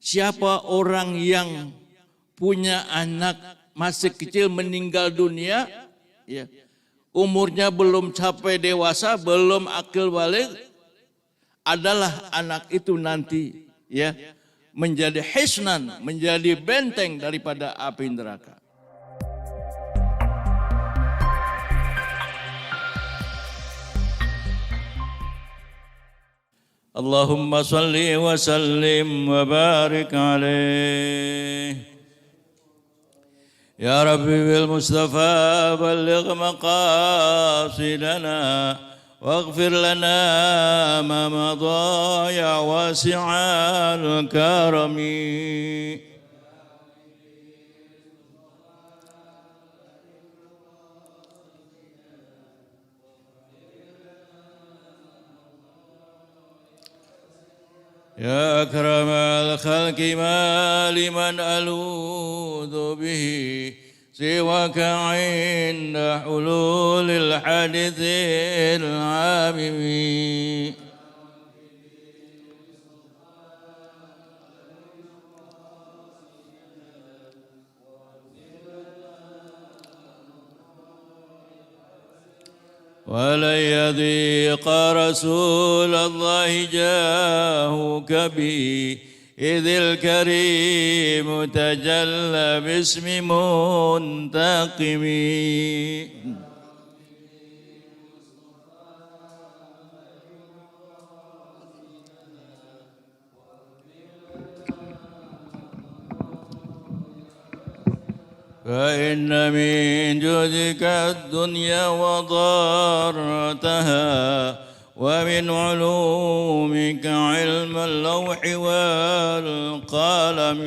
siapa orang yang punya anak masih kecil meninggal dunia, ya, umurnya belum capai dewasa, belum akil balik, adalah anak itu nanti ya menjadi hisnan, menjadi benteng daripada api neraka. Allahumma salli wa sallim wa barik alaih. Ya Rabbi bil Mustafa balligh maqasidana waghfir lana ma madha ya wasi'al karami. Ya akramal khalqi ma liman aludhu bihi siwaka inda hululil hadithil amimi. ولن يضيق رسول الله جاهك بي إذ الكريم تجلى باسم منتقم. فإن من جودك الدنيا وضارتها ومن علومك علم اللوح والقلم.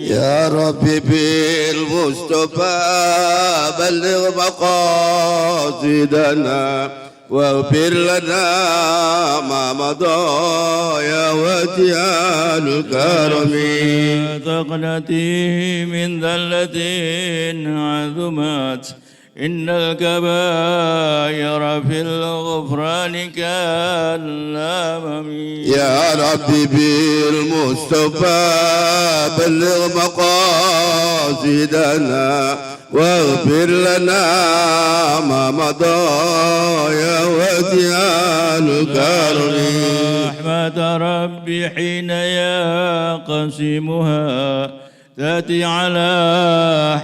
يا ربي بالمصطفى بلغ مقاصدنا واغفر لنا ما مضى يا وجه الكرم. تقنتي من ذلة عظمت إن الكبائر في الغفران كالأمم. يا ربي بالمصطفى بلغ مقاصدنا واغفر لنا ما مضى يا وجه الكرم. رحمة ربي حين يقسمها تأتي على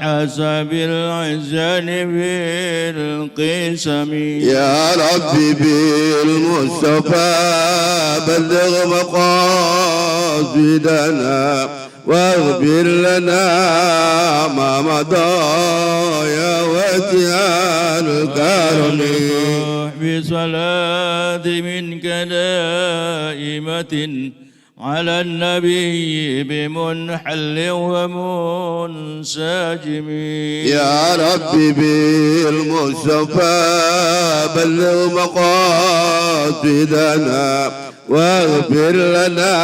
حسب العزان بالقسم. يا ربي بالمصطفى بلغ مقاصدنا واغفر لنا ما مضى يا وجه الكرم. بصلاة منك دائمة على النبي بمنحل ومنسجم. يا ربي بالمصطفى بلغ مقاصدنا واغفر لنا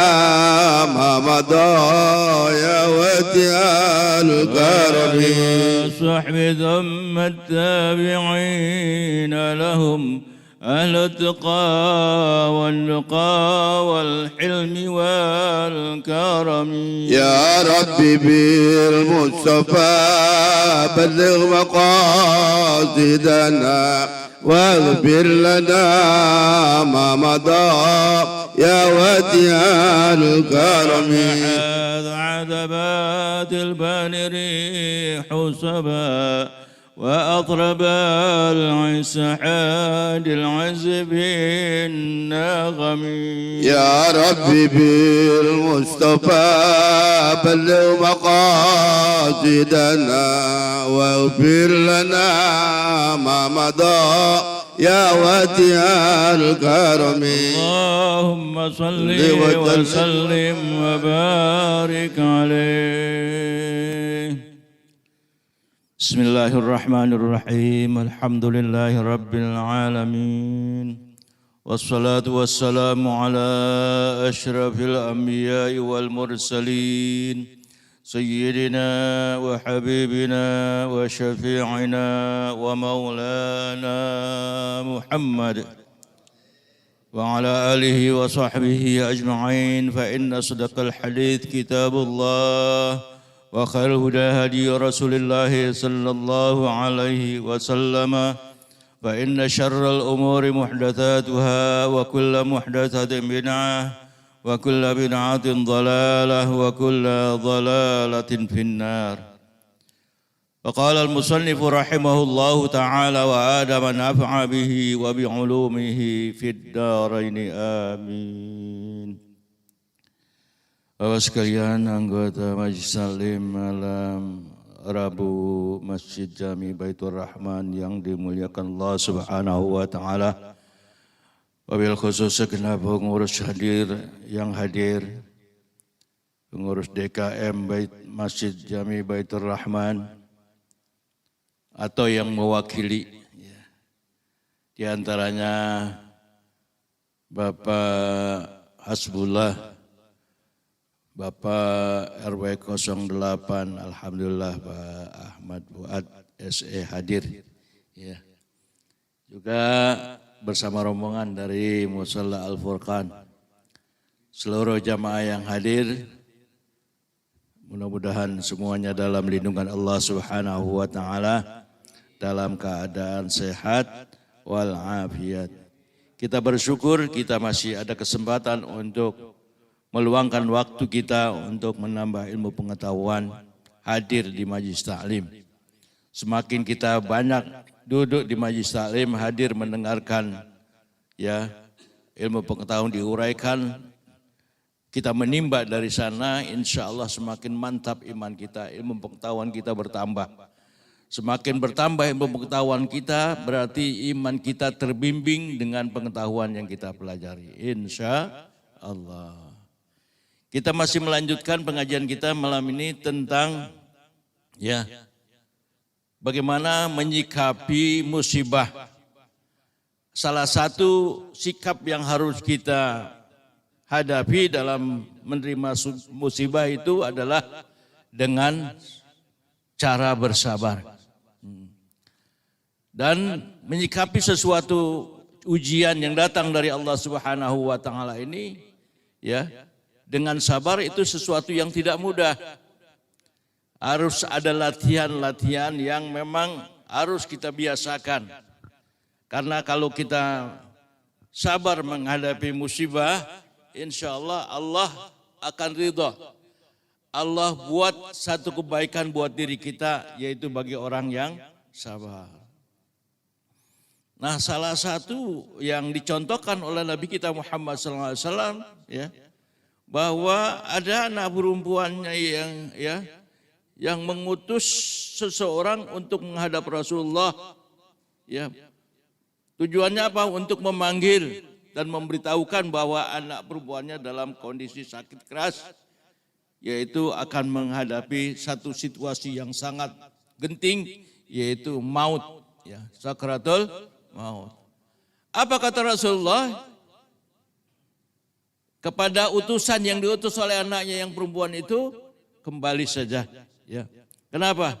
ما مضى يا وجه الكرم. صحب ثم التابعين لهم أهل التقى والنقى والحلم والكرم. يا ربي بالمصطفى بلغ مقاصدنا واغفر لنا ما مضى يا وجه الكرم. عذبات البان ريح صبا وأطرب العسحاد العزب النغم. يا ربي بالمصطفى بلغ مقاصدنا واغفر لنا ما مضى يا وجه الكرم. اللهم صل وسلم وبارك عليه. بسم الله الرحمن الرحيم. الحمد لله رب العالمين والصلاة والسلام على أشرف الأنبياء والمرسلين سيدنا وحبيبنا وشفيعنا ومولانا محمد وعلى آله وصحبه أجمعين فإن أصدق الحديث كتاب الله وخير الهدى هدي رسول الله صلى الله عليه وسلم فإن شر الأمور محدثاتها وكل محدثة بدعة وكل بدعة ضلالة وكل ضلالة في النار. وقال المصنف رحمه الله تعالى وآدم نفع به وبعلومه في الدارين آمين. Bapak sekalian anggota Majelis Taklim malam Rabu Masjid Jami Baitur Rahman yang dimuliakan Allah Subhanahu wa taala. Wabil khusus segenap pengurus yang hadir, pengurus DKM Masjid Jami Baitur Rahman atau yang mewakili, di antaranya Bapak Hasbullah, Bapak RW 08, Alhamdulillah Pak Ahmad Fuad SE hadir. Ya. Juga bersama rombongan dari Musalla Al-Furqan. Seluruh jamaah yang hadir, mudah-mudahan semuanya dalam lindungan Allah Subhanahu wa taala, dalam keadaan sehat walafiat. Kita bersyukur kita masih ada kesempatan untuk meluangkan waktu kita untuk menambah ilmu pengetahuan, hadir di Majelis Taklim. Semakin kita banyak duduk di Majelis Taklim, hadir mendengarkan ilmu pengetahuan diuraikan, kita menimba dari sana, insya Allah semakin mantap iman kita, ilmu pengetahuan kita bertambah. Semakin bertambah ilmu pengetahuan kita, berarti iman kita terbimbing dengan pengetahuan yang kita pelajari. Insya Allah. Kita masih melanjutkan pengajian kita malam ini tentang bagaimana menyikapi musibah. Salah satu sikap yang harus kita hadapi dalam menerima musibah itu adalah dengan cara bersabar. Dan menyikapi sesuatu ujian yang datang dari Allah Subhanahu wa taala ini dengan sabar itu sesuatu yang tidak mudah. Harus ada latihan-latihan yang memang harus kita biasakan. Karena kalau kita sabar menghadapi musibah, insya Allah Allah akan ridha. Allah buat satu kebaikan buat diri kita, yaitu bagi orang yang sabar. Nah, salah satu yang dicontohkan oleh Nabi kita Muhammad SAW, bahwa ada anak perempuannya yang mengutus seseorang untuk menghadap Rasulullah. Tujuannya apa? Untuk memanggil dan memberitahukan bahwa anak perempuannya dalam kondisi sakit keras, yaitu akan menghadapi satu situasi yang sangat genting, yaitu maut, sakratul maut. Apa kata Rasulullah kepada utusan yang diutus oleh anaknya yang perempuan itu? Kembali saja. Kenapa?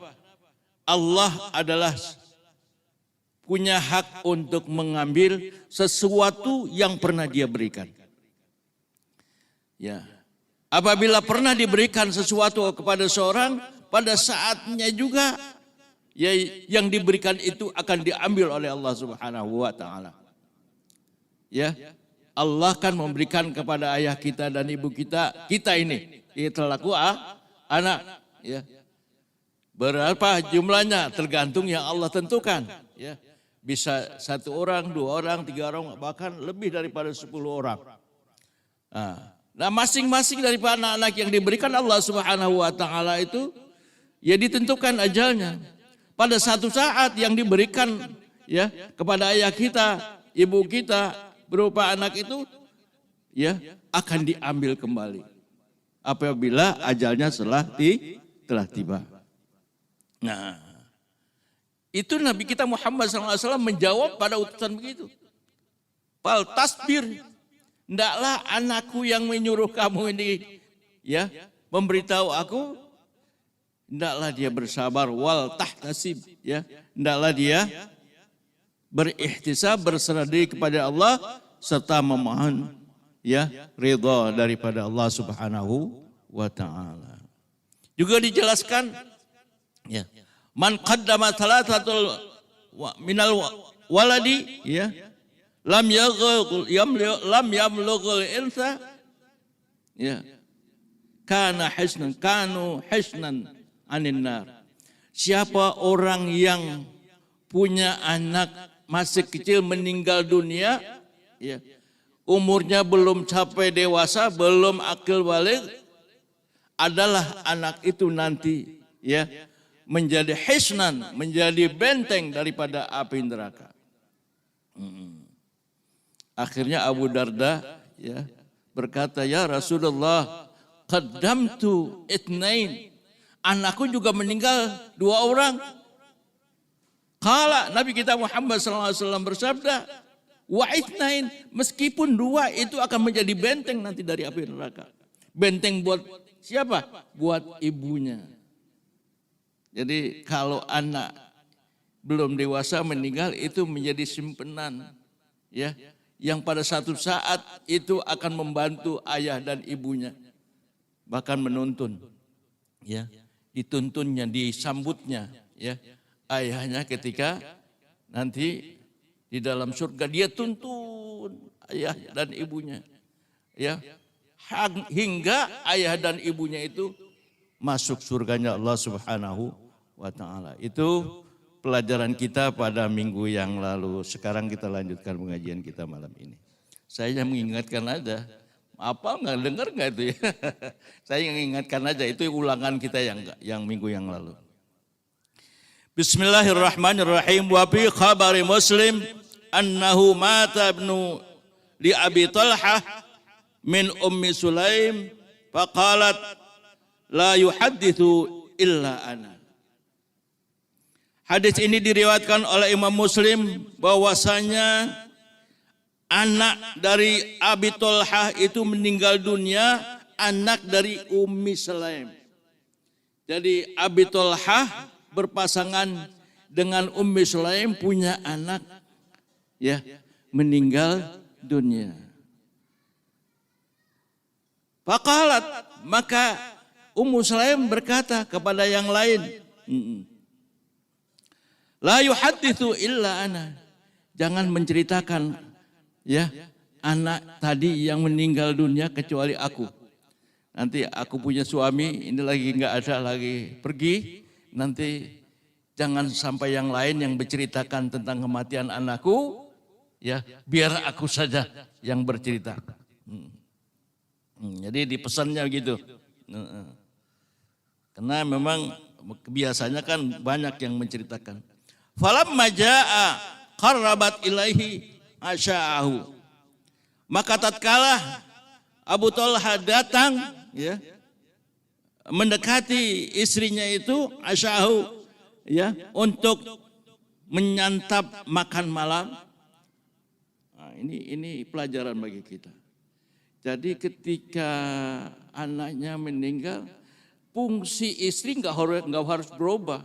Allah adalah punya hak untuk mengambil sesuatu yang pernah dia berikan. Apabila pernah diberikan sesuatu kepada seorang, pada saatnya juga yang diberikan itu akan diambil oleh Allah Subhanahu wa taala. Allah kan memberikan kepada ayah kita dan ibu kita ini terlaku anak. Berapa jumlahnya tergantung yang Allah tentukan. Bisa 1 orang, 2 orang, 3 orang, bahkan lebih daripada 10 orang. Nah, masing-masing daripada anak-anak yang diberikan Allah Subhanahu wa taala itu ditentukan ajalnya. Pada satu saat yang diberikan kepada ayah kita, ibu kita berupa anak itu akan diambil kembali apabila ajalnya telah tiba. Nah, itu Nabi kita Muhammad SAW menjawab pada utusan begitu. Fal tasbir, ndaklah anakku yang menyuruh kamu ini memberitahu aku, ndaklah dia bersabar, wal tahtasib, ndaklah dia berikhtisab, berserah diri kepada Allah serta memohon ridha daripada Allah Subhanahu wa taala. Juga dijelaskan man qaddama thalathatul minal waladi lam yamlughul insa kanu hisnan anin nar. Siapa orang yang punya anak masih kecil meninggal dunia, umurnya belum capai dewasa, belum akil balik, adalah anak itu nanti menjadi hisnan, menjadi benteng daripada api neraka. Akhirnya Abu Darda berkata, ya Rasulullah, qaddamtu itnain, anakku juga meninggal 2 orang. Kala Nabi kita Muhammad SAW bersabda, wa itnain, meskipun 2 itu akan menjadi benteng nanti dari api neraka. Benteng buat siapa? Buat ibunya. Jadi kalau anak belum dewasa meninggal itu menjadi simpenan yang pada satu saat itu akan membantu ayah dan ibunya, bahkan menuntun, dituntunnya, disambutnya, ayahnya ketika nanti di dalam surga dia tuntun ayah dan ibunya, hingga ayah dan ibunya itu masuk surganya Allah Subhanahu wa taala. Itu pelajaran kita pada minggu yang lalu. Sekarang kita lanjutkan pengajian kita malam ini. Saya mengingatkan aja, apa nggak dengar nggak itu ya? Saya mengingatkan aja, itu ulangan kita yang minggu yang lalu. Bismillahirrahmanirrahim. Wa fi khabari Muslim annahu mata ibnu li Abi Talhah min Ummi Sulaim faqalat la yuhaddithu illa ana. Hadis ini diriwayatkan oleh Imam Muslim bahwasanya anak dari Abi Talhah itu meninggal dunia, anak dari Ummi Sulaim. Jadi Abi Talhah berpasangan dengan Ummi Sulaim, punya anak meninggal dunia. Faqalat, maka Ummu Sulaim berkata kepada yang lain, la yuhadditsu illa ana. Jangan menceritakan anak tadi yang meninggal dunia kecuali aku. Nanti aku punya suami, ini lagi enggak ada, lagi pergi. Nanti jangan sampai yang lain yang berceritakan tentang kematian anakku, biar aku saja yang bercerita. Jadi dipesannya gitu. Karena memang biasanya kan banyak yang menceritakan. Falamma jaa qarrabat ilaihi asya'ahu. Maka tatkala Abu Talha datang mendekati istrinya itu asya'ahu untuk menyantap makan malam. Nah, ini pelajaran bagi kita. Jadi ketika anaknya meninggal, fungsi istri nggak harus berubah.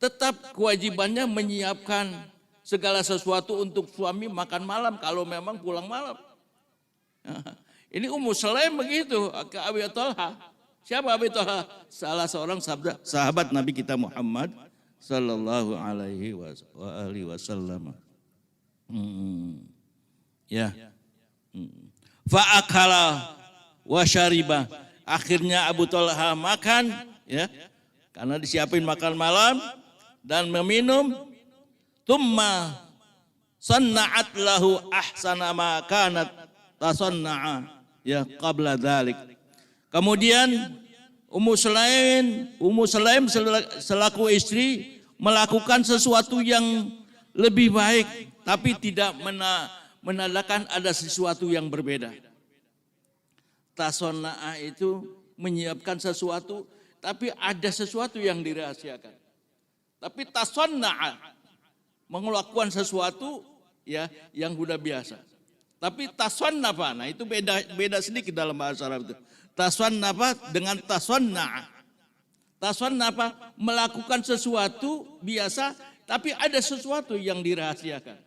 Tetap kewajibannya menyiapkan segala sesuatu untuk suami makan malam kalau memang pulang malam. Ini Ummu Sulaim begitu ke Abi Talha. Siapa Abi Talha? Salah seorang sahabat Nabi kita Muhammad sallallahu alaihi wasallam. Fa'akala wa syariba. Akhirnya Abu Talha makan, karena disiapin makan malam dan meminum. Tumma sanna'at lahu ahsana ma kanat tasanna'a qabla dzalik. Kemudian Ummu Sulaim selaku istri melakukan sesuatu yang lebih baik, tapi tidak menandakan ada sesuatu yang berbeda. Tasanna'a itu menyiapkan sesuatu, tapi ada sesuatu yang dirahasiakan. Tapi tasanna'a melakukan sesuatu yang sudah biasa. Tapi tasannafa, nah itu beda sedikit dalam bahasa Arab itu. Tasannafa dengan tasanna'a. Tasannafa melakukan sesuatu biasa, tapi ada sesuatu yang dirahasiakan.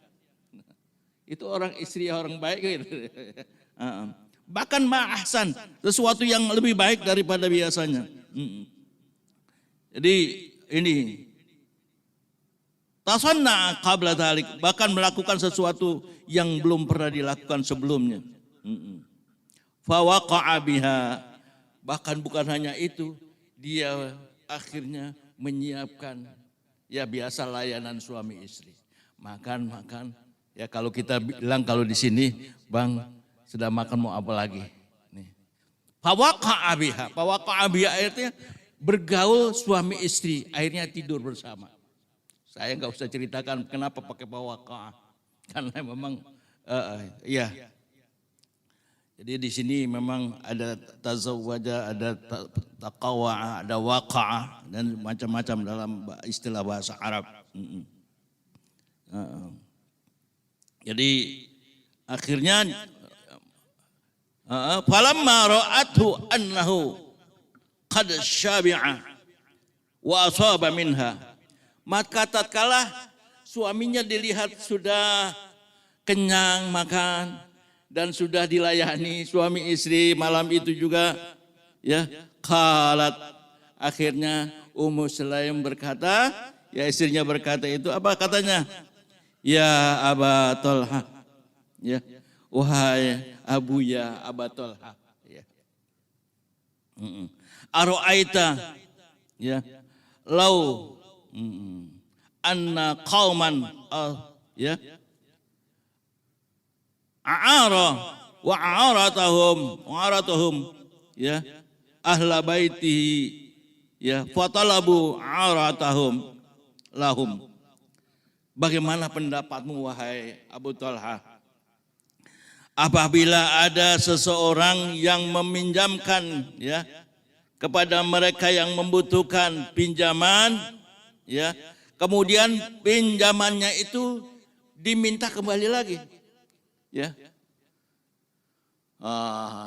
Itu orang istri orang baik gitu. Bahkan ma'ahsan, sesuatu yang lebih baik daripada biasanya. Jadi ini tasanna qabla dzalik, bahkan melakukan sesuatu yang belum pernah dilakukan sebelumnya. Fawaqa'a biha, bahkan bukan hanya itu, dia akhirnya menyiapkan ya biasa layanan suami istri. Makan, ya kalau kita bilang kalau di sini, Bang, sudah makan mau apa lagi? Nih. Fawaqa'a biha artinya bergaul suami istri, akhirnya tidur bersama. Saya nggak usah ceritakan kenapa pakai fawaqa'a, karena memang ya. Jadi di sini memang ada tazawwaja, ada taqawa'a, ada waqa'a dan macam-macam dalam istilah bahasa Arab. Jadi akhirnya falamma ra'athu annahu qad syabi'a wa asaba minha, maka tatkala suaminya dilihat sudah kenyang makan dan sudah dilayani suami istri malam itu juga, ya, qalat, akhirnya Ummu Sulaim berkata, ya istrinya berkata itu apa katanya? Ya Aba Tolha, ya, wahai Abu ya Aba Tolha, ya. Aro'aita, ya, lau anna qauman, ya, a'ara wa a'aratahum, ya, ahla baitihi, ya, fatalabu a'aratahum lahum. Bagaimana pendapatmu wahai Abu Talha? Apabila ada seseorang yang meminjamkan, ya, kepada mereka yang membutuhkan pinjaman, ya, kemudian pinjamannya itu diminta kembali lagi, ya.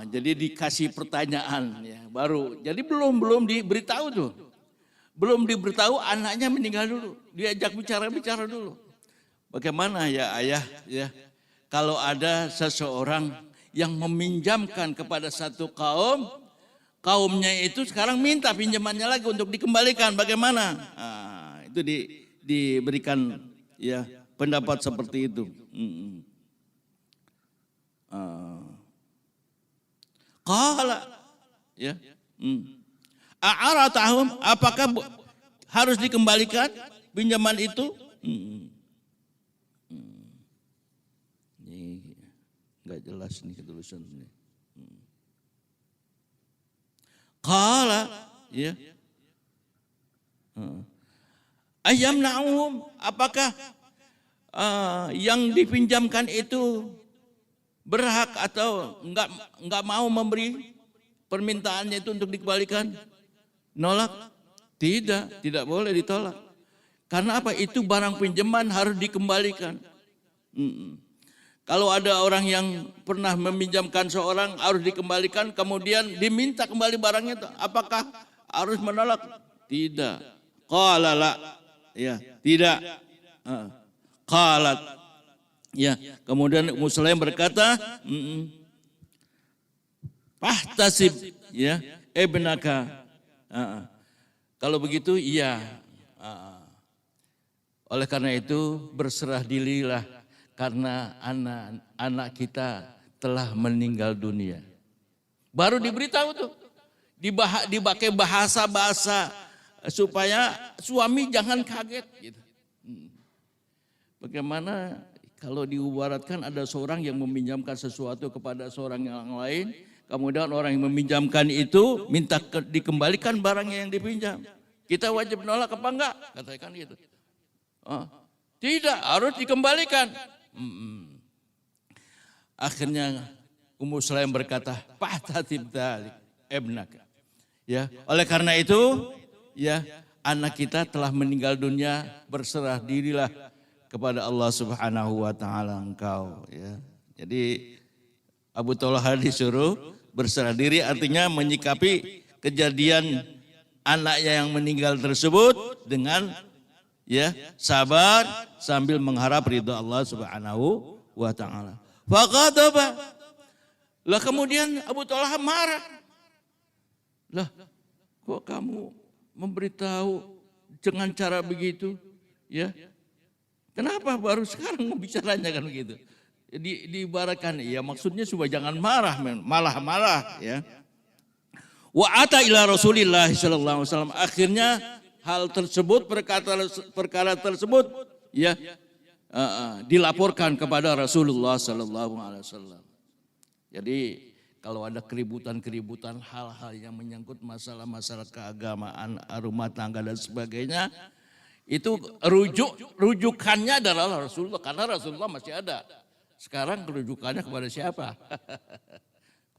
Jadi dikasih pertanyaan, ya, baru. Jadi belum diberitahu tuh, belum diberitahu anaknya meninggal dulu, diajak bicara dulu. Bagaimana ya ayah, ya, kalau ada seseorang yang meminjamkan kepada satu kaum, kaumnya itu sekarang minta pinjamannya lagi untuk dikembalikan, bagaimana? Itu diberikan, ya, pendapat seperti itu. Qala, ya, a'aratahum, apakah harus dikembalikan pinjaman itu? Ini enggak jelas nih tulisan ini. Qala, ya, ayyamna'uhum, apakah yang dipinjamkan itu berhak atau enggak mau memberi permintaannya itu untuk dikembalikan? Nolak? Tidak boleh ditolak. Karena apa? Itu barang pinjaman harus dikembalikan. Kalau ada orang yang pernah meminjamkan seorang harus dikembalikan, kemudian diminta kembali barangnya itu, apakah harus menolak? Tidak. Qala la, ya, tidak. Qalat, ya, kemudian Ummu Sulaim berkata, fahtasib, ya, ibnaka. Kalau begitu iya. Oleh karena itu berserah dirilah, karena anak kita telah meninggal dunia. Baru diberitahu tuh, dipakai bahasa supaya suami jangan kaget gitu. Bagaimana kalau diibaratkan ada seorang yang meminjamkan sesuatu kepada seorang yang lain, kemudian orang yang meminjamkan itu minta dikembalikan barangnya yang dipinjam. Kita wajib menolak apa enggak? Katakan gitu. Tidak, harus dikembalikan. Akhirnya Ummu Sulaim berkata, fahtatib dzalik ibnaka. Ya, oleh karena itu, ya, anak kita telah meninggal dunia, berserah dirilah kepada Allah Subhanahu wa taala engkau, ya. Jadi Abu Talha disuruh berserah diri, artinya menyikapi kejadian anaknya yang meninggal tersebut dengan, ya, sabar sambil mengharap ridha Allah Subhanahu wa ta'ala. Faqadaba. Lah kemudian Abu Talha marah. Lah kok kamu memberitahu dengan cara begitu? Ya. Kenapa baru sekarang bicaranya kan begitu? Diibaratkan, ya maksudnya supaya jangan marah, malah marah ya. Wa ata ila Rasulillah sallallahu alaihi wasallam. Akhirnya hal tersebut, perkara tersebut ya dilaporkan kepada Rasulullah sallallahu alaihi wasallam. Jadi kalau ada keributan-keributan, hal-hal yang menyangkut masalah-masalah keagamaan, rumah tangga dan sebagainya, itu rujukannya adalah Rasulullah, karena Rasulullah masih ada. Sekarang rujukannya kepada siapa?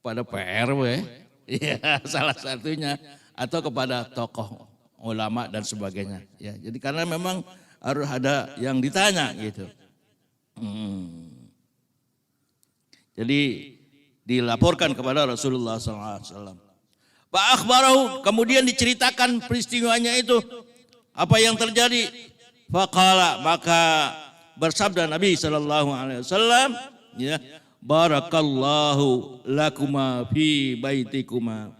Kepada PRW, ya salah satunya, atau kepada tokoh ulama dan sebagainya. Ya, jadi karena memang harus ada yang ditanya gitu. Jadi dilaporkan kepada Rasulullah SAW. Pak akhbarahu, kemudian diceritakan peristiwanya itu, apa yang terjadi. Faqala, maka bersabda Nabi SAW, ya, barakallahu lakuma fi baitikuma.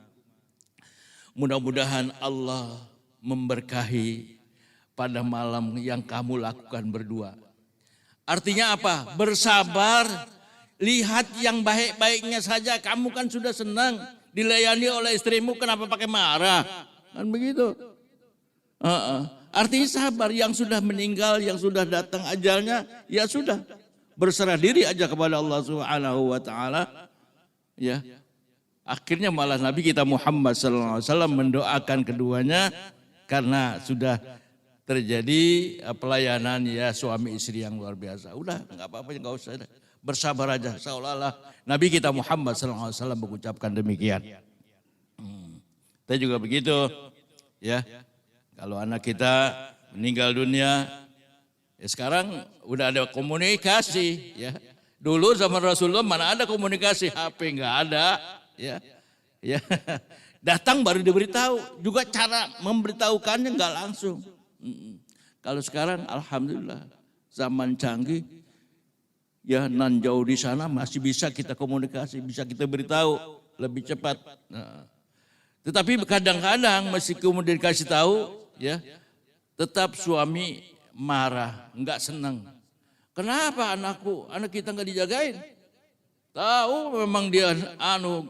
Mudah-mudahan Allah memberkahi pada malam yang kamu lakukan berdua. Artinya apa? Bersabar, lihat yang baik-baiknya saja. Kamu kan sudah senang dilayani oleh istrimu, kenapa pakai marah? Kan begitu. Artinya sabar, yang sudah meninggal, yang sudah datang ajalnya, ya sudah. Berserah diri aja kepada Allah Subhanahu wa ta'ala. Ya. Akhirnya malah Nabi kita Muhammad SAW mendoakan keduanya karena sudah terjadi pelayanan ya suami istri yang luar biasa. Udah nggak apa-apa, nggak usah, bersabar aja. Seolah-olah Nabi kita Muhammad SAW mengucapkan demikian. Kita juga begitu, ya. Kalau anak kita meninggal dunia, ya sekarang udah ada komunikasi, ya. Dulu zaman Rasulullah mana ada komunikasi, HP nggak ada, ya. Ya. Datang baru diberitahu, juga cara memberitahukannya nggak langsung. Kalau sekarang alhamdulillah zaman canggih, ya nan jauh di sana masih bisa kita komunikasi, bisa kita beritahu lebih cepat. Nah. Tetapi kadang-kadang masih kemudian dikasih tahu, ya tetap suami marah, nggak senang. Kenapa anak kita nggak dijagain? Tahu memang dia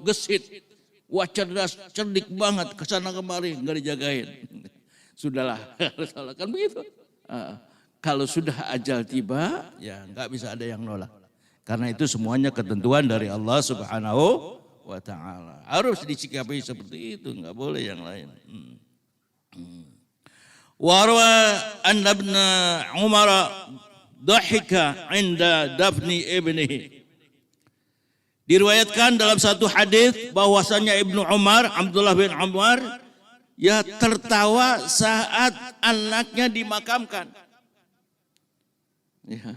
gesit, wah cerdik banget, kesana kemari nggak dijagain. Sudahlah, kan begitu. Kalau sudah ajal tiba, ya nggak bisa ada yang nolak. Karena itu semuanya ketentuan dari Allah Subhanahu wa ta'ala. Harus disikapi seperti itu, nggak boleh yang lain. Warwa anna ibn Umar dhahika inda dafni ibnihi. Diriwayatkan dalam satu hadis bahwasanya Ibnu Umar, Abdullah bin Umar, ya tertawa saat anaknya dimakamkan. Ya,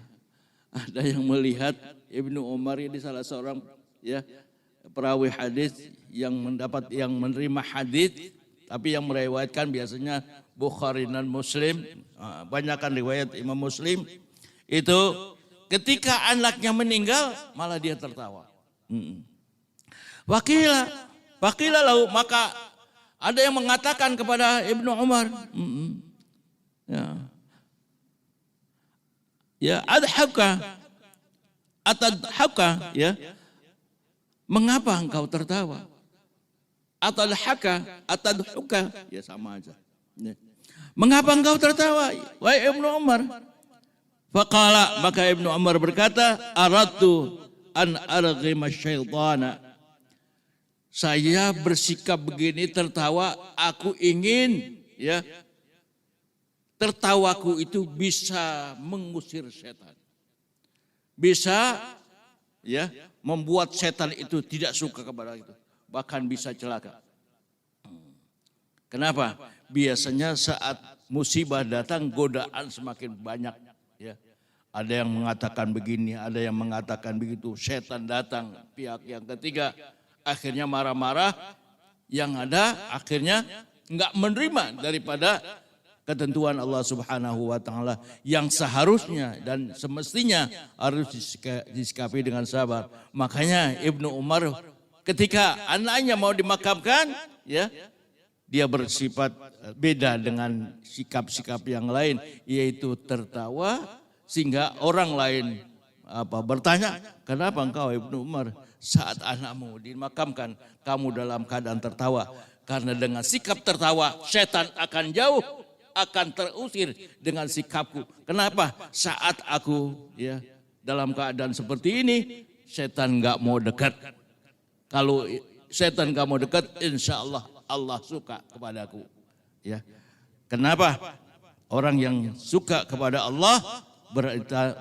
ada yang melihat Ibnu Umar ini salah seorang ya perawi hadis yang menerima hadis, tapi yang meriwayatkan biasanya Bukhari dan Muslim. Banyakkan riwayat Imam Muslim itu ketika anaknya meninggal malah dia tertawa. Wakila lahu, maka ada yang mengatakan kepada Ibnu Umar, ya atadhaka, ya mengapa engkau tertawa? Atadhuka, ya sama aja. Mengapa engkau tertawa, wahai Ibnu Umar? Faqala, maka Ibnu Umar berkata, aradtu an arghima syaitana. Saya bersikap begini tertawa, aku ingin ya tertawaku itu bisa mengusir setan. Bisa ya membuat setan itu tidak suka kepada itu, bahkan bisa celaka. Kenapa? Biasanya saat musibah datang godaan semakin banyak, ya. Ada yang mengatakan begini, ada yang mengatakan begitu. Setan datang, pihak yang ketiga akhirnya marah-marah. Yang ada akhirnya nggak menerima daripada ketentuan Allah Subhanahu wa taala yang seharusnya dan semestinya harus disikapi dengan sabar. Makanya Ibnu Umar ketika anaknya mau dimakamkan, ya, dia bersifat beda dengan sikap-sikap yang lain, yaitu tertawa sehingga orang lain bertanya, kenapa engkau Ibnu Umar saat anakmu dimakamkan kamu dalam keadaan tertawa? Karena dengan sikap tertawa setan akan jauh, akan terusir dengan sikapku. Kenapa? Saat aku ya dalam keadaan seperti ini, setan nggak mau dekat. Kalau setan nggak mau dekat, insya Allah Allah suka kepadaku. Ya, kenapa? Orang yang suka kepada Allah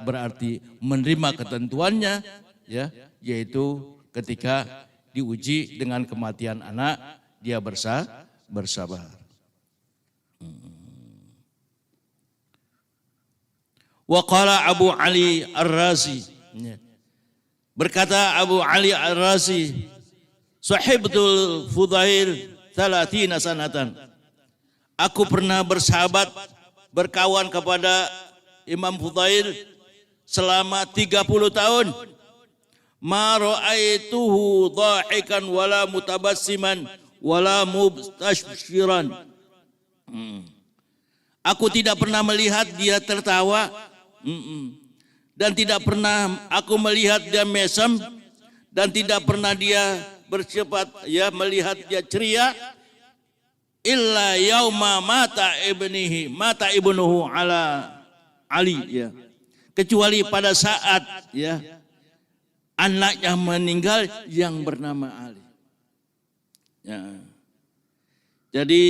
berarti menerima ketentuannya, ya, yaitu ketika diuji dengan kematian anak, dia bersabar. Wa qala Abu Ali Ar-Razi, berkata Abu Ali Ar-Razi, sahibtul Fudail 30 sanatan. Aku pernah bersahabat, berkawan kepada Imam Fudail selama 30 tahun. Ma ra'aituhu dhahikan wala mutabassiman wala mubtashshiran. Aku tidak pernah melihat dia tertawa, dan tidak pernah aku melihat dia mesem, dan tidak pernah dia bersifat ya melihat dia ceria, illa yauma mata ibnuhu ala Ali, ya, kecuali pada saat ya anaknya meninggal yang bernama Ali. Ya. Jadi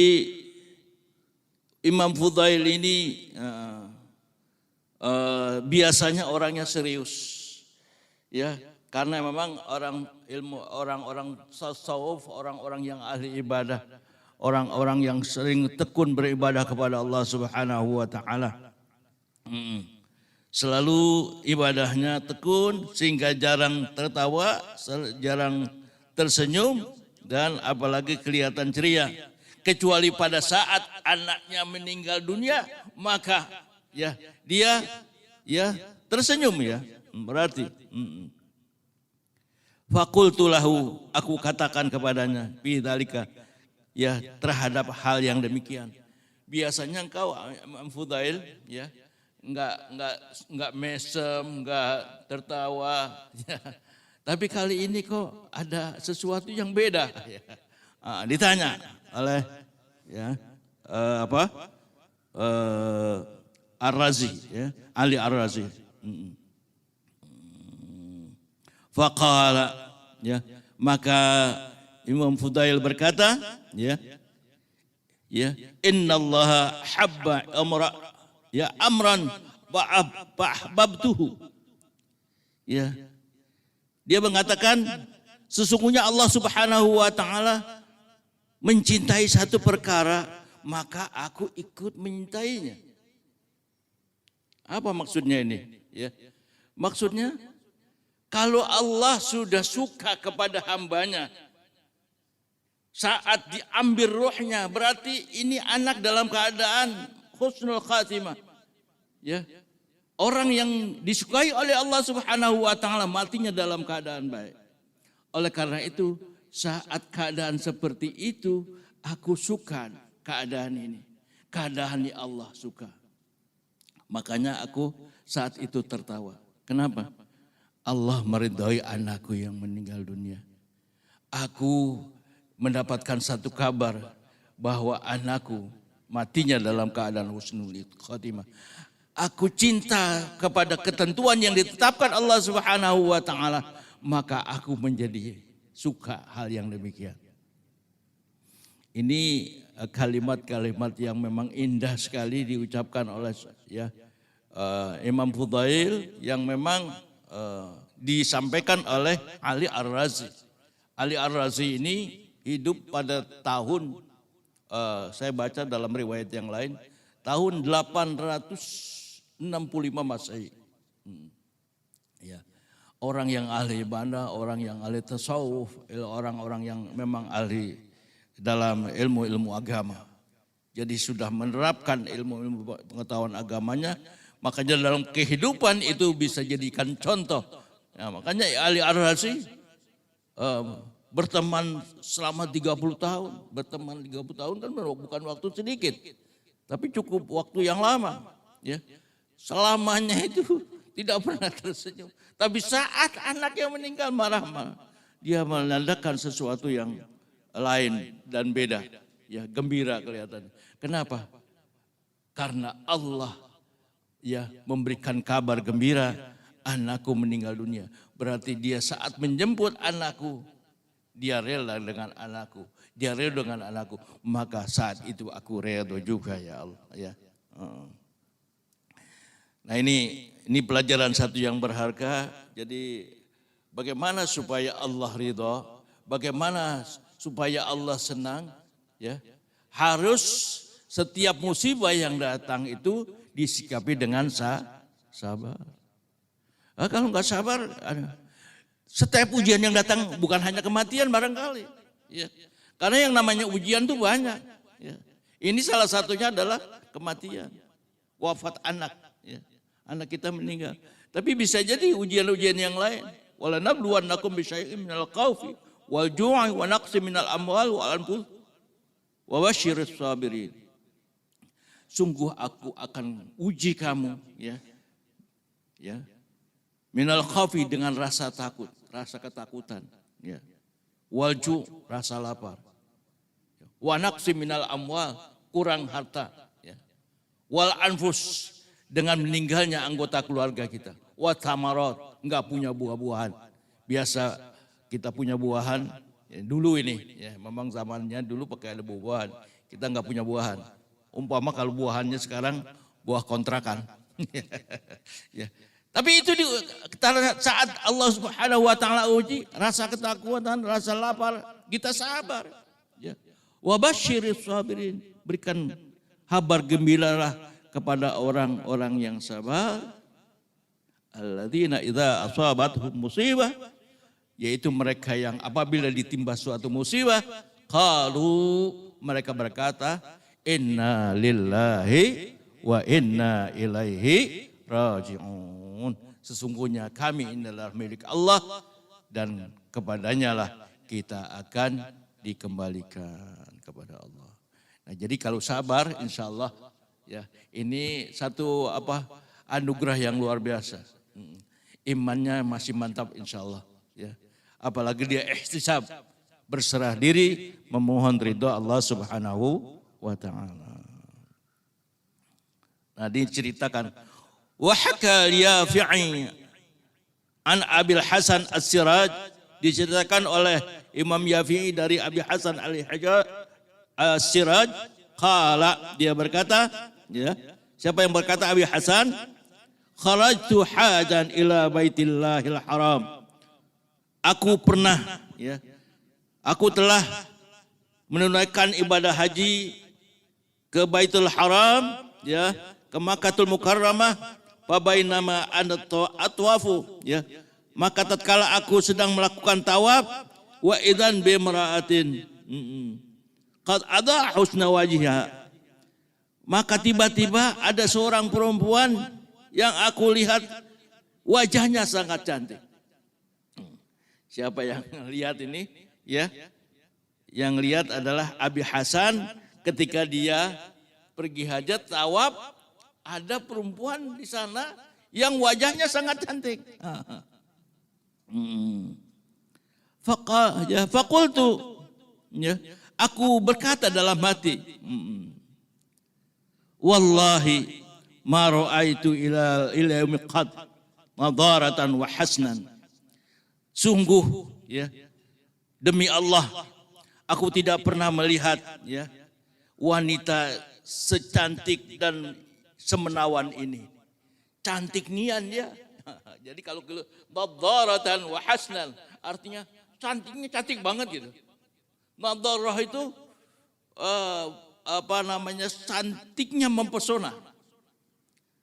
Imam Fudail ini biasanya orangnya serius, ya, karena memang orang-orang tasawuf, orang-orang yang ahli ibadah, orang-orang yang sering tekun beribadah kepada Allah Subhanahu wa taala. Selalu ibadahnya tekun sehingga jarang tertawa, jarang tersenyum, dan apalagi kelihatan ceria. Kecuali pada saat anaknya meninggal dunia, maka ya dia ya tersenyum, ya, berarti. Faqultu lahu, aku katakan kepadanya, bidzalika, ya, terhadap hal yang demikian. Biasanya engkau Imam Fudail, ya, enggak mesem, enggak tertawa, ya. Tapi kali ini kok ada sesuatu yang beda, ya. Ditanya oleh ya Ar-Razi, ya, Ali Ar-Razi. Faqala, ya, maka Imam Fudail berkata, ya, innallaha habba amran ba'ahbabtuhu. Ya. Dia mengatakan sesungguhnya Allah Subhanahu wa taala mencintai satu perkara, maka aku ikut mencintainya. Apa maksudnya ini? Ya. Maksudnya kalau Allah sudah suka kepada hambanya, saat diambil ruhnya, berarti ini anak dalam keadaan husnul khatimah. Ya. Orang yang disukai oleh Allah Subhanahu wa taala matinya dalam keadaan baik. Oleh karena itu, saat keadaan seperti itu, aku suka keadaan ini. Keadaan yang Allah suka. Makanya aku saat itu tertawa. Kenapa? Allah meridhai anakku yang meninggal dunia. Aku mendapatkan satu kabar bahwa anakku matinya dalam keadaan husnul khatimah. Aku cinta kepada ketentuan yang ditetapkan Allah Subhanahu wa taala, maka aku menjadi suka hal yang demikian. Ini kalimat-kalimat yang memang indah sekali diucapkan oleh ya Imam Fudail, yang memang disampaikan oleh Ali Ar-Razi. Ali Ar-Razi ini hidup pada tahun, saya baca dalam riwayat yang lain, tahun 865 Masehi. Ya. Orang yang ahli ibadah, orang yang ahli tasawuf, orang-orang yang memang ahli dalam ilmu-ilmu agama. jadi sudah menerapkan ilmu pengetahuan agamanya, makanya dalam kehidupan itu bisa jadikan contoh. Ya, makanya Ali Ar-Razi berteman selama 30 tahun. Berteman 30 tahun kan bukan waktu sedikit, tapi cukup waktu yang lama. Ya. Selamanya itu tidak pernah tersenyum. Tapi saat anaknya meninggal marah-marah, dia menandakan sesuatu yang lain dan beda. Ya, gembira kelihatan. Kenapa? Karena Allah ya memberikan kabar gembira, anakku meninggal dunia. Berarti dia saat menjemput anakku, dia rela dengan anakku, dia rela dengan anakku. Maka saat itu aku rela juga ya Allah. Ya. Nah ini pelajaran satu yang berharga. Jadi bagaimana supaya Allah ridha, bagaimana supaya Allah senang, ya harus setiap musibah yang datang itu disikapi dengan sabar. Kalau nggak sabar, setiap ujian yang datang bukan hanya kematian barangkali. Ya. Karena yang namanya ujian itu banyak. Ya. Ini salah satunya adalah kematian, wafat anak. Ya. Anak kita meninggal. Tapi bisa jadi ujian-ujian yang lain. Wala nabluwannakum bisyai'in minal khaufi wal ju'i wa naqsin minal amwal wal anfus wa basyiris sabirin. Sungguh aku akan uji kamu ya. Ya. Minal khaufi dengan rasa takut, rasa ketakutan, ya. Wal ju' rasa lapar. Wa naqsin minal amwal kurang harta, ya. Wal anfus dengan meninggalnya anggota keluarga kita. Wa thamarot enggak punya buah-buahan. Biasa kita punya buahan ya, dulu ini ya memang zamannya dulu pakai ada buah-buahan. Kita enggak punya buahan. Umpama kalau buahannya sekarang buah kontrakan. Ya. Tapi itu saat Allah Subhanahu wa taala uji rasa ketakutan, rasa lapar, kita sabar. Ya. Wa basyiris sabirin, berikan kabar gembiralah kepada orang-orang yang sabar. Alladzina idza asabatuhum musibah, yaitu mereka yang apabila ditimpa suatu musibah, qalu, mereka berkata, inna lillahi wa inna ilaihi raji'un. Sesungguhnya kami adalah milik Allah dan kepadanya lah kita akan dikembalikan kepada Allah. Nah, jadi kalau sabar insya Allah ya ini satu anugerah yang luar biasa. Imannya masih mantap insya Allah. Ya. Apalagi dia ihtisab, berserah diri, memohon ridho Allah Subhanahu wa ta'ala. Nah diceritakan. Wahaka Yafi'i an Abil Hasan As-Siraj, diceritakan oleh Imam Yafi'i dari Abi Hasan As-Siraj, qala, dia berkata, ya, siapa yang berkata? Abi Hasan, kharajtu hajan ila baitillahil haram. Aku pernah, ya, aku telah menunaikan ibadah haji ke Baitul Haram, ya, ke Makkahul Mukarramah. Fabainama ana atwafu, ya, maka tatkala aku sedang melakukan tawaf, wa idzan bi imra'atin qad ada husna wajhiha, maka tiba-tiba ada seorang perempuan yang aku lihat wajahnya sangat cantik. Siapa yang lihat ini? Ya, yang lihat adalah Abi Hasan ketika dia pergi hajat tawaf. Ada perempuan di sana yang wajahnya sangat cantik. Faqultu, ya, aku berkata dalam hati, wallahi ma ra'aitu ila yaumi qad madaratan wa hasnan. Sungguh, ya, demi Allah, aku tidak pernah melihat, ya, wanita secantik dan semenawan ini. Cantik nian dia. Jadi kalau nadaratan wa hasnan artinya cantiknya cantik banget gitu. Nadarah itu cantiknya mempesona.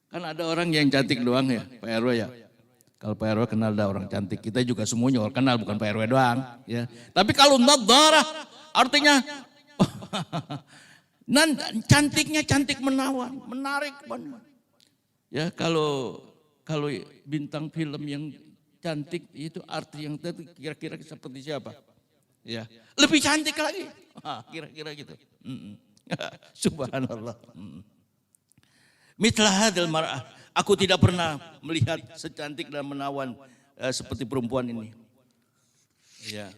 Kan ada orang yang cantik doang ya, Pak RW ya. Kalau Pak RW kenal ada orang cantik, kita juga semuanya orang kenal, bukan Pak RW doang ya. Tapi kalau nadarah artinya Dan cantiknya cantik menawan, menarik banget. Ya kalau bintang film yang cantik itu arti yang tadi kira-kira seperti siapa? Ya, lebih cantik lagi. Kira-kira gitu. Subhanallah. Mithla hadzal mar'ah. Aku tidak pernah melihat secantik dan menawan seperti perempuan ini. Ya.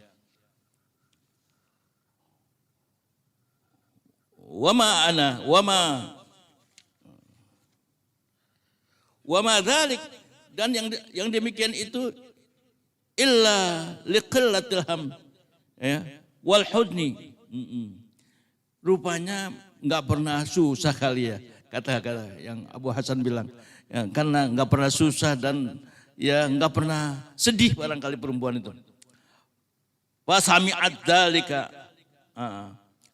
Wama dzalik, dan yang demikian itu illa liqillatil ham, ya, wal hudni. Rupanya enggak pernah susah kali ya, kata-kata yang Abu Hasan bilang. Ya, karena enggak pernah susah dan ya enggak pernah sedih barangkali perempuan itu. Wa sami'at dzalika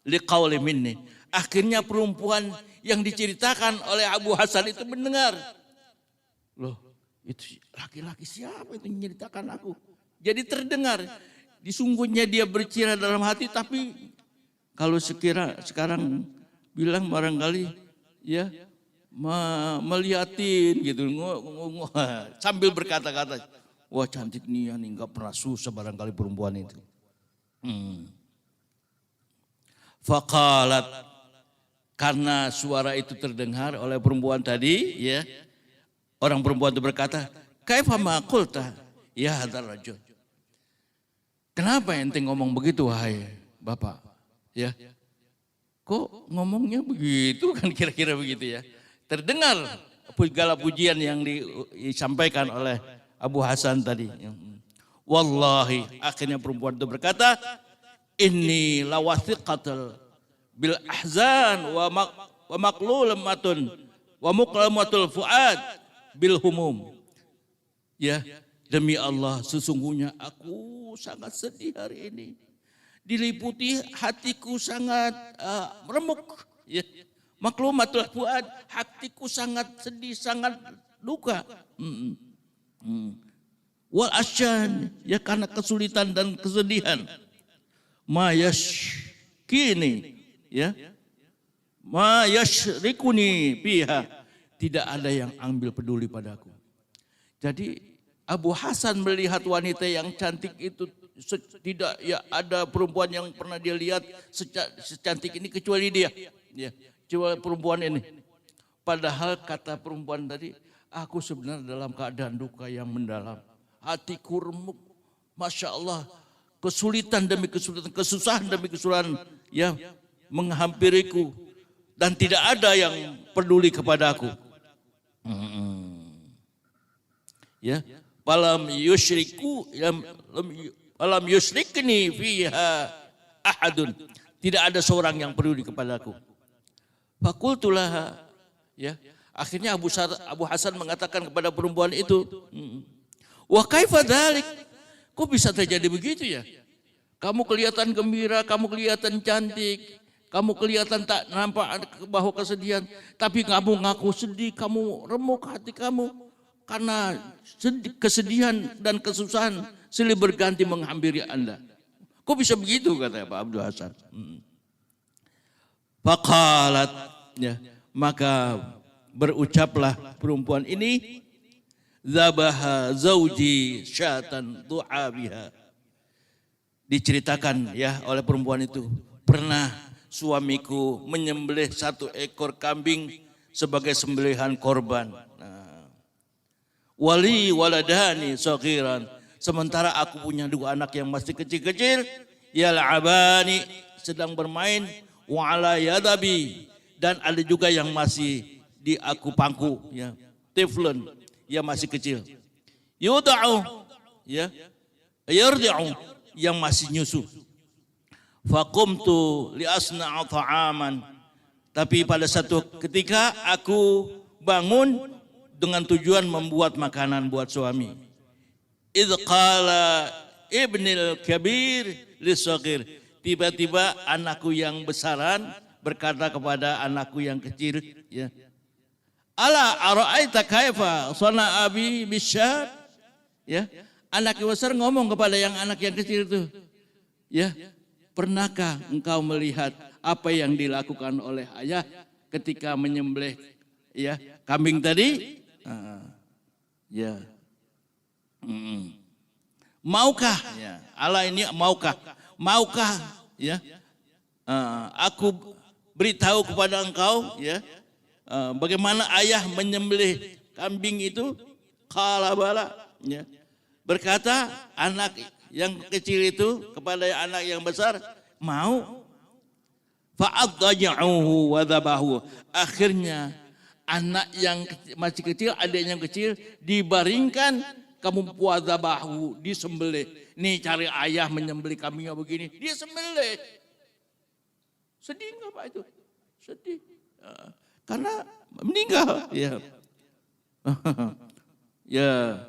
liqauli minni. Akhirnya perempuan yang diceritakan oleh Abu Hasan itu mendengar. Loh, itu laki-laki siapa itu yang menceritakan aku? Jadi terdengar. Disungguhnya dia bercira dalam hati, tapi kalau sekarang bilang barangkali ya melihatin gitu, sambil berkata-kata, wah cantik nih, nggak pernah susah barangkali perempuan itu. Faqalat, karena suara itu terdengar oleh perempuan tadi, ya, orang perempuan itu berkata, kaifa ma qulta ya hadzal rajul. Kenapa ente ngomong begitu wahai Bapak? Ya. Kok ngomongnya begitu kan, kira-kira begitu ya. Terdengar segala pujian yang disampaikan oleh Abu Hasan tadi. Wallahi, akhirnya perempuan itu berkata, inni lawathiqatul bil ahzan wa maqlulamatun wa muqlamatul fuad bil humum. Ya, demi Allah sesungguhnya aku sangat sedih hari ini. Diliputi hatiku sangat remuk. Ya. Maklumatul fuad, hatiku sangat sedih, sangat duka. Wal asyan, ya karena kesulitan dan kesedihan. Ma yashkini, ya. Ma yashrikuni fiha, tidak ada yang ambil peduli padaku. Jadi Abu Hasan melihat wanita yang cantik itu, tidak ya ada perempuan yang pernah dia lihat secantik ini kecuali dia. Ya, kecuali perempuan ini. Padahal kata perempuan tadi, aku sebenarnya dalam keadaan duka yang mendalam. Hatiku remuk, Masya Allah. Kesulitan demi kesulitan, kesusahan demi kesusahan ya menghampiriku. Dan tidak ada yang peduli kepada aku. Ya, falam yusyrikni fiha ahadun. Tidak ada seorang yang peduli kepadaku. Fakultulah, ya. Akhirnya Abu Hasan mengatakan kepada perempuan itu, wa kaifa dzalik? Kok bisa terjadi begitu ya? Kamu kelihatan gembira, kamu kelihatan cantik, kamu kelihatan tak nampak bahwa kesedihan, tapi kamu ngaku sedih, kamu remuk hati kamu karena kesedihan dan kesusahan silih berganti menghampiri Anda. Kok bisa begitu, kata Pak Abdul Hasan. Faqalat, ya, maka berucaplah perempuan ini, zabaha zauji syatan du'a biha. Diceritakan ya oleh perempuan itu, pernah suamiku menyembelih 1 ekor kambing sebagai sembelihan korban. Wali waladani saghiran, sementara aku punya 2 anak yang masih kecil-kecil, yal'abani, sedang bermain, wa ala yadabi, dan ada juga yang masih di aku pangku, ya, tiflun, yang masih kecil. Yuda'u, ya, yardi'u, yang masih nyusu. Faqumtu li asna'a ta'aman, tapi pada satu ketika aku bangun dengan tujuan membuat makanan buat suami. Idz qala ibnil kabir lisaghir, tiba-tiba anakku yang besaran berkata kepada anakku yang kecil, ya, ala ara'aita kaifa sana abi bisyab, ya, anak yang besar ngomong kepada yang anak yang kecil itu, ya, pernahkah engkau melihat apa yang dilakukan oleh ayah ketika menyembelih ya kambing tadi. Ya. Maukah ya, Allah ini maukah ya aku beritahu kepada engkau ya bagaimana ayah menyembelih kambing itu? Qala bala ya. Berkata anak yang kecil itu kepada anak yang besar, mau. Fa'adja'uhu wa dhabahu. Akhirnya anak yang masih kecil, adiknya yang kecil dibaringkan, kamu puadzabahu, disembelih. Nih cari ayah menyembelih kambingnya begini, dia sembelih. Sedih enggak Pak itu? Sedih. Karena meninggal ya. Ya,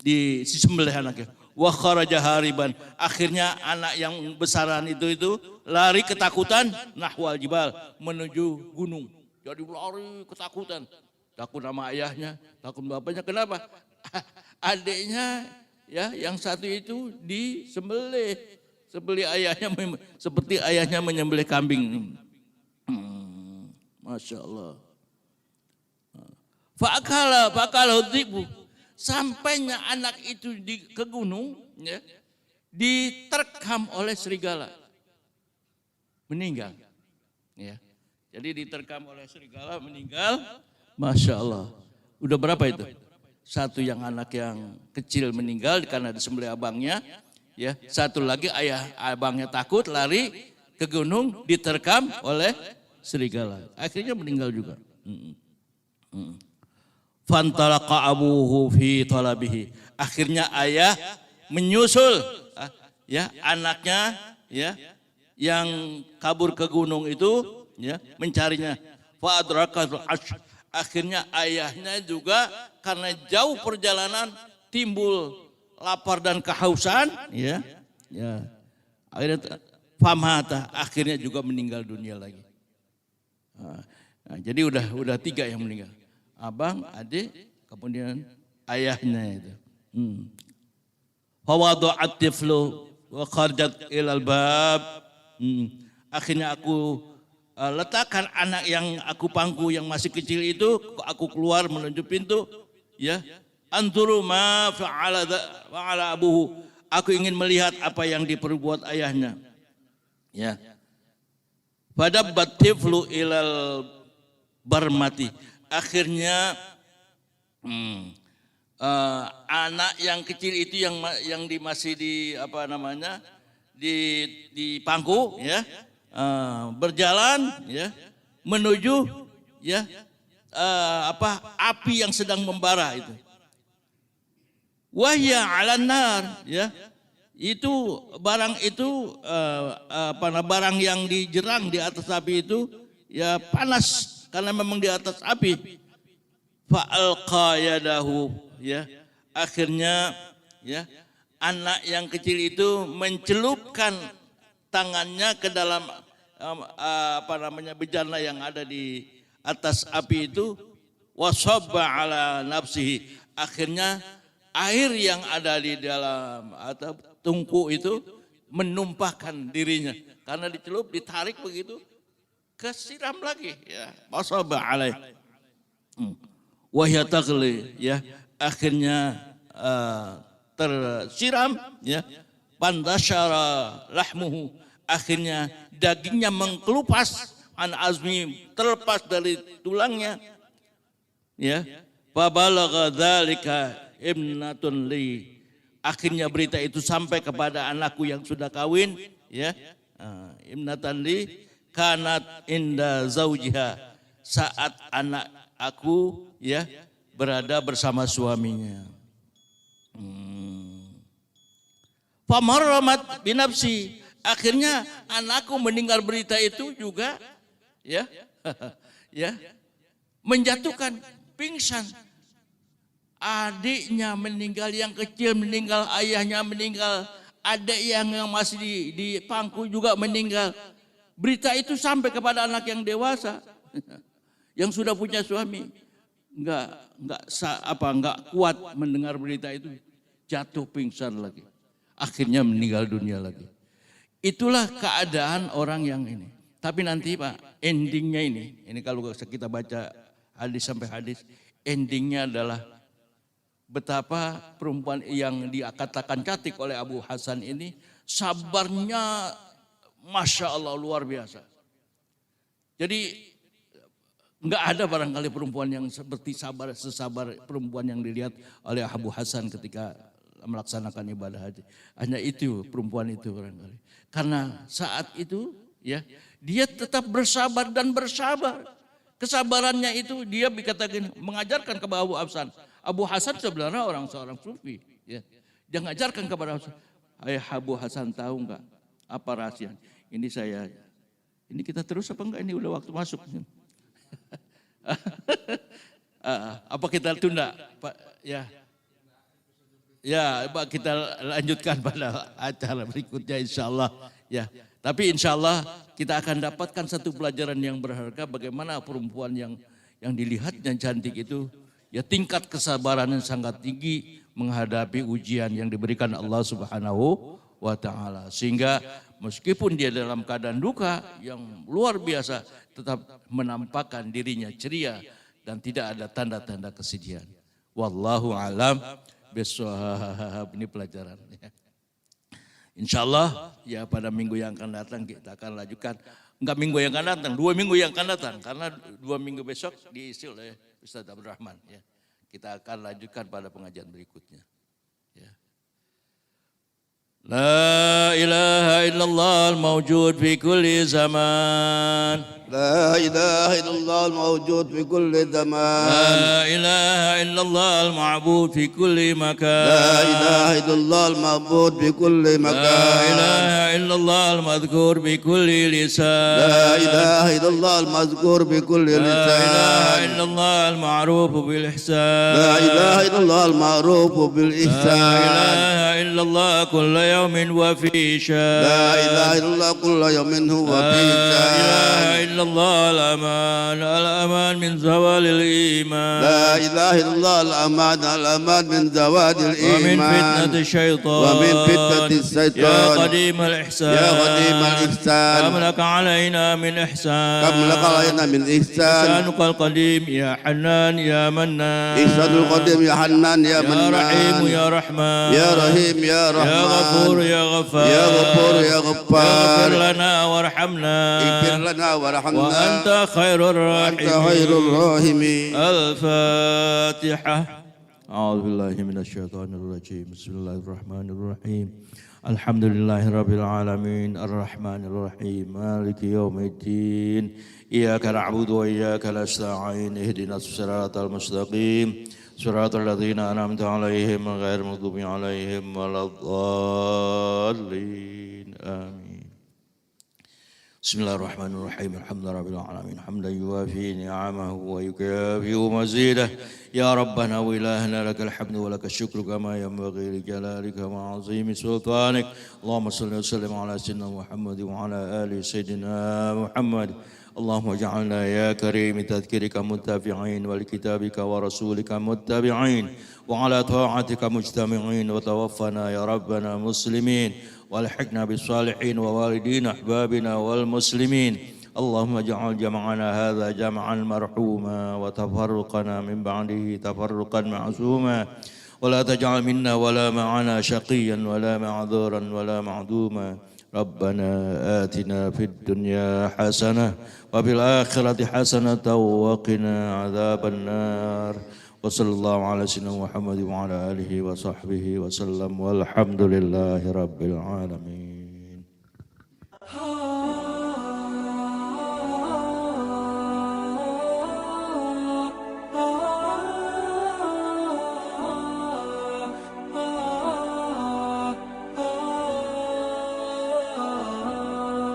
disembelih anaknya. Wa kharaja hariban. Akhirnya anak yang besaran itu lari ketakutan nahwal jibal, menuju gunung. Jadi lari ketakutan. Takut sama ayahnya, takut bapaknya. Kenapa? Adiknya ya yang satu itu disembelih seperti ayahnya menyembelih kambing. Masya Allah. Fakala dhibu. Sampainya anak itu ke gunung, ya, diterkam oleh serigala, meninggal. Ya. Jadi diterkam oleh serigala, meninggal. Masya Allah. Udah berapa itu? Satu yang anak yang kecil meninggal karena disembelih abangnya. Ya. Satu lagi abangnya takut lari ke gunung, diterkam oleh serigala. Akhirnya meninggal juga. Fantalaqa abuhu fi talabihi. Akhirnya ayah menyusul ya anaknya ya yang kabur ke gunung itu ya mencarinya. Fa adrakatul ash. Akhirnya ayahnya juga karena jauh perjalanan timbul lapar dan kehausan ya. Ya. Akhirnya famata, akhirnya juga meninggal dunia lagi. Nah, jadi udah 3 yang meninggal. Abang, adik, kemudian ayahnya itu. Fawada'at tiflu wa kharajat ilal bab. Akhirnya aku letakkan anak yang aku pangku yang masih kecil itu, aku keluar menuju pintu, ya. Anturu ma fa'ala abuhu. Aku ingin melihat apa yang diperbuat ayahnya. Ya. Fadabbat tiflu ilal barmati. Akhirnya anak yang kecil itu yang masih di apa namanya di pangku ya berjalan ya menuju ya api yang sedang membara itu. Wahya 'alan nar ya. Itu barang itu barang yang dijerang di atas api itu ya panas karena memang di atas api. Fa'alqa yadahu ya. Akhirnya ya anak yang kecil itu mencelupkan tangannya ke dalam bejana yang ada di atas api itu, wasabba ala nafsihi. Akhirnya air yang ada di dalam atau tungku itu menumpahkan dirinya karena dicelup, ditarik begitu, kesiram lagi ya, wasabba alaih. Wahya taghli ya, akhirnya tersiram ya, pandasyara lahmuhu, akhirnya dagingnya mengkelupas, an azmi, terlepas dari tulangnya ya. Fabalagha dzalika ibnatun li, akhirnya berita itu sampai kepada anakku yang sudah kawin ya. Ibnatan li kanat inda zaujiha, saat anak aku ya berada bersama suaminya. Famarramat binafsi, akhirnya anakku mendengar berita itu juga ya ya menjatuhkan, pingsan. Adiknya meninggal, yang kecil meninggal, ayahnya meninggal, adik yang masih di pangku juga meninggal. Berita itu sampai kepada anak yang dewasa yang sudah punya suami. Enggak kuat mendengar berita itu, jatuh pingsan lagi. Akhirnya meninggal dunia lagi. Itulah keadaan orang yang ini. Tapi nanti Pak, endingnya ini kalau kita baca hadis sampai hadis, endingnya adalah betapa perempuan yang dikatakan cantik oleh Abu Hasan ini sabarnya Masya Allah luar biasa. Jadi enggak ada barangkali perempuan yang seperti sesabar perempuan yang dilihat oleh Abu Hasan ketika melaksanakan ibadah haji. Hanya itu perempuan itu barangkali. Karena saat itu ya dia tetap bersabar dan bersabar. Kesabarannya itu dia dikatakan mengajarkan kepada Abu Hasan. Abu Hasan sebenarnya seorang sufi. Ya. Dia mengajarkan kepada Abu Hasan. Abu Hasan tahu enggak apa rahasia? Ini kita terus apa enggak? Ini udah waktu masuk. Apa kita tunda? Pak, ya. Ya, Pak, kita lanjutkan pada acara berikutnya insya Allah. Ya. Tapi insya Allah kita akan dapatkan satu pelajaran yang berharga bagaimana perempuan yang dilihatnya cantik itu ya tingkat kesabaran yang sangat tinggi menghadapi ujian yang diberikan Allah Subhanahu wa Ta'ala. Sehingga meskipun dia dalam keadaan duka yang luar biasa tetap menampakkan dirinya ceria dan tidak ada tanda-tanda kesedihan. Wallahu alam bishawab. Ini pelajaran. Insya Allah ya pada minggu yang akan datang kita akan lanjutkan. Enggak minggu yang akan datang, 2 minggu yang akan datang. Karena 2 minggu besok diisi oleh Ustaz Abdul Rahman. Ya. Kita akan lanjutkan pada pengajian berikutnya. Ya. La ilaha illallah al-mawjud fi kulli zaman. لا إله إلا الله الموجود في كل زمان. La ilaha illallah al-ma'bud fi kulli makan. لا إله إلا الله المعبود في كل La مكان. ilaha illallah al-madhkur bi kulli lisan. لا إله إلا الله المذكور بكل La ilaha لسان. illallah al-ma'ruf bil ihsan. لا إله إلا الله المعروف La بالإحسان. ilaha illallah kulla yawmin wa fi shan. لا إله إلا الله كل يوم هو في La ilaha شان. illallah al-aman min zawalil iman. لا إله إلا الله الأمان من زوال ومن فتنة الإيمان الشيطان. ومن فتنة يا الشيطان. قديم الإحسان. يا قديم الإحسان. كم لك علينا من إحسان. كم لك علينا من إحسان. إحسانك القديم يا حنان يا منان. إحسان القديم يا حنان يا يا رحيم منان. يا رحمن. يا رحيم يا يا غفور رحمن. يا غفار. يا غفور يا اغفر غفار. لنا وارحمنا. اغفر لنا وارحمنا. وأنت خير وأنت الراحمين. خير الراحمين. الفاتحة. أعوذ بالله من الشيطان الرجيم. بسم الله الرحمن الرحيم. الحمد لله رب العالمين الرحمن الرحيم مالك يوم الدين. إياك نعبد وإياك نستعين. اهدنا الصراط المستقيم صراط الذين أنعمت عليهم غير المغضوب عليهم ولا الضالين. آمين. Bismillahirrahmanirrahim. Alhamdulillahirabbil alamin. Hamdan yuwafi ni'amahu wa yukafi mazidah. Ya Rabbana wa ilahana lakal hamdu wa lakal syukru kama yanbaghi li jalalika wa 'azimi sultanik. Allahumma shalli wa sallim ala sayyidina Muhammad wa ala ali sayyidina Muhammad. Allahumma ja'alna ya karim tadhkirika muttabi'in wa likitabika wa rasulika muttabi'in wa ala ta'atika mujtami'in wa tawaffana ya Rabbana muslimin. والحقنا بالصالحين ووالدين أحبابنا والمسلمين. اللهم اجعل جمعنا هذا جمعا مرحوما وتفرقنا من بعده تفرقا معصوما ولا تجعل منا ولا معنا شقيا ولا معذورا ولا معدوما. ربنا آتنا في الدنيا حسنة وفي الآخرة حسنة وقنا عذاب النار. وصلى الله على سيدنا محمد وعلى آله وصحبه وسلم والحمد لله رب العالمين.